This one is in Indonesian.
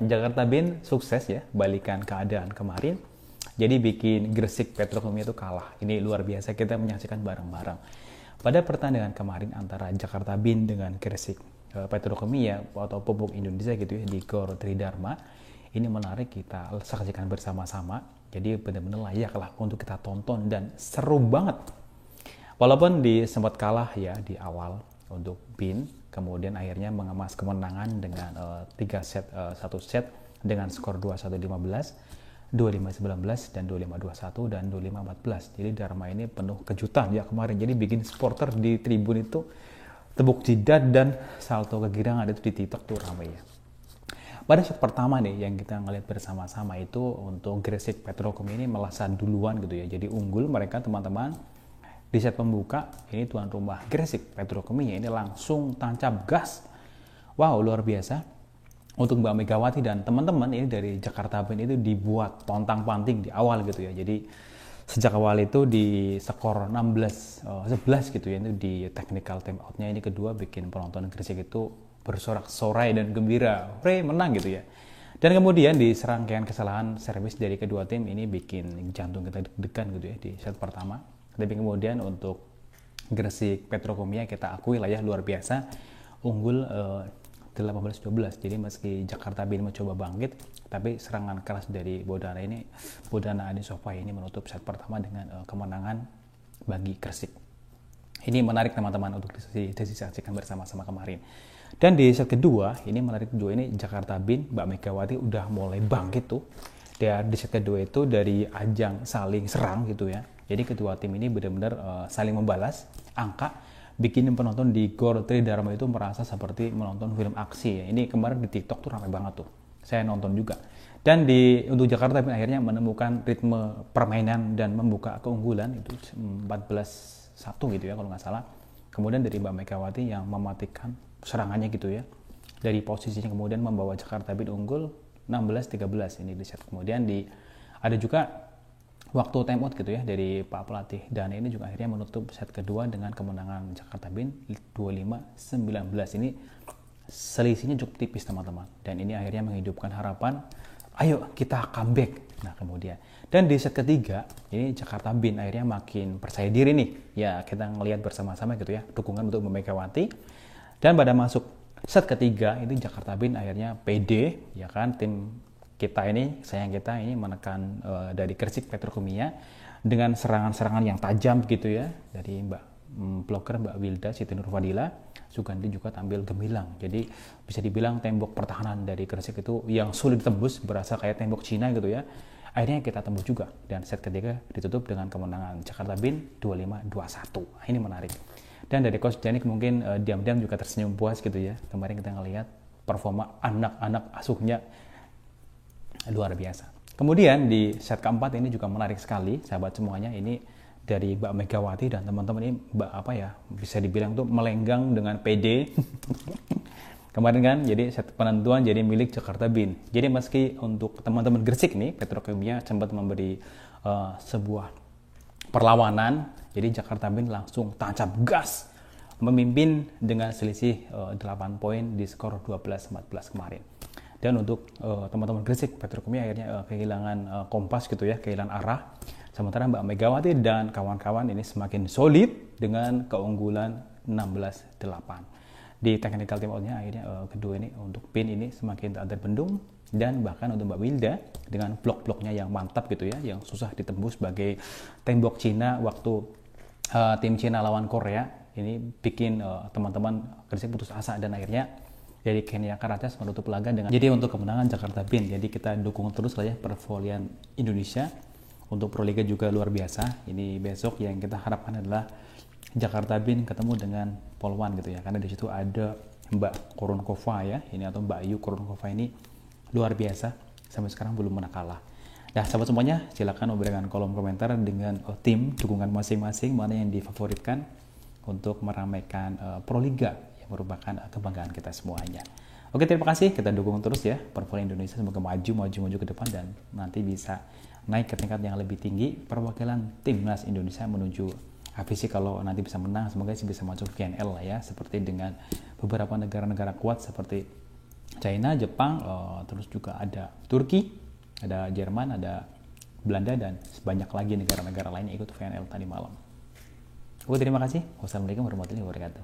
Jakarta Band sukses ya, balikan keadaan kemarin. Jadi bikin Gresik Petrokemia itu kalah. Ini luar biasa, kita menyaksikan bareng-bareng. Pada pertandingan kemarin antara Jakarta Band dengan Gresik Petrokemia atau Pupuk Indonesia gitu ya di Gor Tridharma, ini menarik kita saksikan bersama-sama. Jadi benar-benar layak lah untuk kita tonton dan seru banget. Walaupun sempat kalah ya di awal untuk BIN, kemudian akhirnya mengemas kemenangan dengan 3 set, 1 set dengan skor 21-15, 25-19, dan 25-21, dan 25-14. Jadi Dharma ini penuh kejutan ya kemarin. Jadi bikin supporter di tribun itu tepuk jidat dan salto kegirangan itu di TikTok tuh ramai ya. Pada set pertama nih yang kita ngeliat bersama-sama itu untuk Gresik Petrokemia ini melesat duluan gitu ya. Jadi unggul mereka teman-teman. Di set pembuka, ini tuan rumah Gresik Petrokemia ini langsung tancap gas. Wow, luar biasa. Untuk Mbak Megawati dan teman-teman ini dari Jakarta Band itu dibuat pontang-panting di awal gitu ya. Jadi sejak awal itu di skor 16-11 gitu ya, itu di technical time out-nya ini kedua bikin penonton Gresik itu bersorak-sorai dan gembira. Hore, menang gitu ya. Dan kemudian di serangkaian kesalahan servis dari kedua tim ini bikin jantung kita deg-degan gitu ya di set pertama. Tapi kemudian untuk Gresik Petrokemia kita akui lah ya luar biasa, unggul 18-12. Jadi meski Jakarta Band mencoba bangkit, tapi serangan keras dari Bodana Adi Sofai ini menutup set pertama dengan kemenangan bagi Gresik. Ini menarik teman-teman untuk disaksikan bersama-sama kemarin. Dan di set kedua, ini menarik juga, ini Jakarta Band, Mbak Megawati udah mulai bangkit tuh. Dan di set kedua itu dari ajang saling serang gitu ya. Jadi kedua tim ini benar-benar saling membalas angka, bikin penonton di Gor Tridharma itu merasa seperti menonton film aksi ya. Ini kemarin di TikTok tuh ramai banget tuh. Saya nonton juga. Dan untuk Jakarta akhirnya menemukan ritme permainan dan membuka keunggulan itu 14-1 gitu ya kalau nggak salah. Kemudian dari Mbak Megawati yang mematikan serangannya gitu ya. Dari posisinya kemudian membawa Jakarta Band unggul 16-13 ini di set. Kemudian ada juga waktu time out gitu ya dari Pak pelatih, dan ini juga akhirnya menutup set kedua dengan kemenangan Jakarta Band 25-19. Ini selisihnya cukup tipis teman-teman, dan ini akhirnya menghidupkan harapan ayo kita comeback. Nah kemudian dan di set ketiga ini Jakarta Band akhirnya makin percaya diri nih ya, kita ngelihat bersama-sama gitu ya dukungan untuk Megawati. Dan pada masuk set ketiga ini Jakarta Band akhirnya pede ya kan, tim kita ini, sayang kita ini menekan dari Gresik Petrokemia dengan serangan-serangan yang tajam gitu ya, dari blogger Mbak Wilda Siti Nurfadila. Sugandi juga tampil gemilang. Jadi bisa dibilang tembok pertahanan dari Gresik itu yang sulit ditembus, berasa kayak tembok Cina gitu ya. Akhirnya kita tembus juga, dan set ketiga ditutup dengan kemenangan Jakarta Band 25-21. Ini menarik. Dan dari Coach Janik mungkin diam-diam juga tersenyum puas gitu ya. Kemarin kita ngelihat performa anak-anak asuhnya luar biasa. Kemudian di set keempat ini juga menarik sekali sahabat semuanya, ini dari Mbak Megawati dan teman-teman ini bisa dibilang tuh melenggang dengan PD kemarin kan. Jadi set penentuan jadi milik Jakarta Band. Jadi meski untuk teman-teman Gresik nih Petrokemia sempat memberi sebuah perlawanan, jadi Jakarta Band langsung tancap gas memimpin dengan selisih 8 poin di skor 12-14 kemarin. Dan untuk teman-teman Gresik Petrokemia akhirnya kehilangan kompas gitu ya, kehilangan arah. Sementara Mbak Megawati dan kawan-kawan ini semakin solid dengan keunggulan 16-8. Di technical team out-nya akhirnya kedua ini untuk PIN ini semakin tak terbendung, dan bahkan untuk Mbak Wilda dengan blok-bloknya yang mantap gitu ya, yang susah ditembus sebagai tembok Cina waktu tim Cina lawan Korea, ini bikin teman-teman Gresik putus asa, dan akhirnya dari Kenya Karates menutup laga dengan jadi untuk kemenangan Jakarta Band. Jadi kita dukung terus lah ya pervolian Indonesia. Untuk Pro Liga juga luar biasa. Ini besok yang kita harapkan adalah Jakarta Band ketemu dengan Polwan gitu ya, karena di situ ada Mbak Koronkova ya, ini atau Mbak Ayu Koronkova ini luar biasa, sampai sekarang belum pernah kalah. Nah sahabat semuanya, silakan memberikan kolom komentar dengan tim dukungan masing-masing mana yang difavoritkan untuk meramaikan Pro Liga yang merupakan kebanggaan kita semuanya. Oke, terima kasih, kita dukung terus ya pervolian Indonesia, semoga maju ke depan dan nanti bisa naik ke tingkat yang lebih tinggi. Perwakilan timnas Indonesia menuju AFC kalau nanti bisa menang, semoga sih bisa masuk VNL lah ya, seperti dengan beberapa negara-negara kuat seperti China, Jepang, terus juga ada Turki, ada Jerman, ada Belanda, dan sebanyak lagi negara-negara lain yang ikut VNL tadi malam. Terima kasih. Wassalamualaikum warahmatullahi wabarakatuh.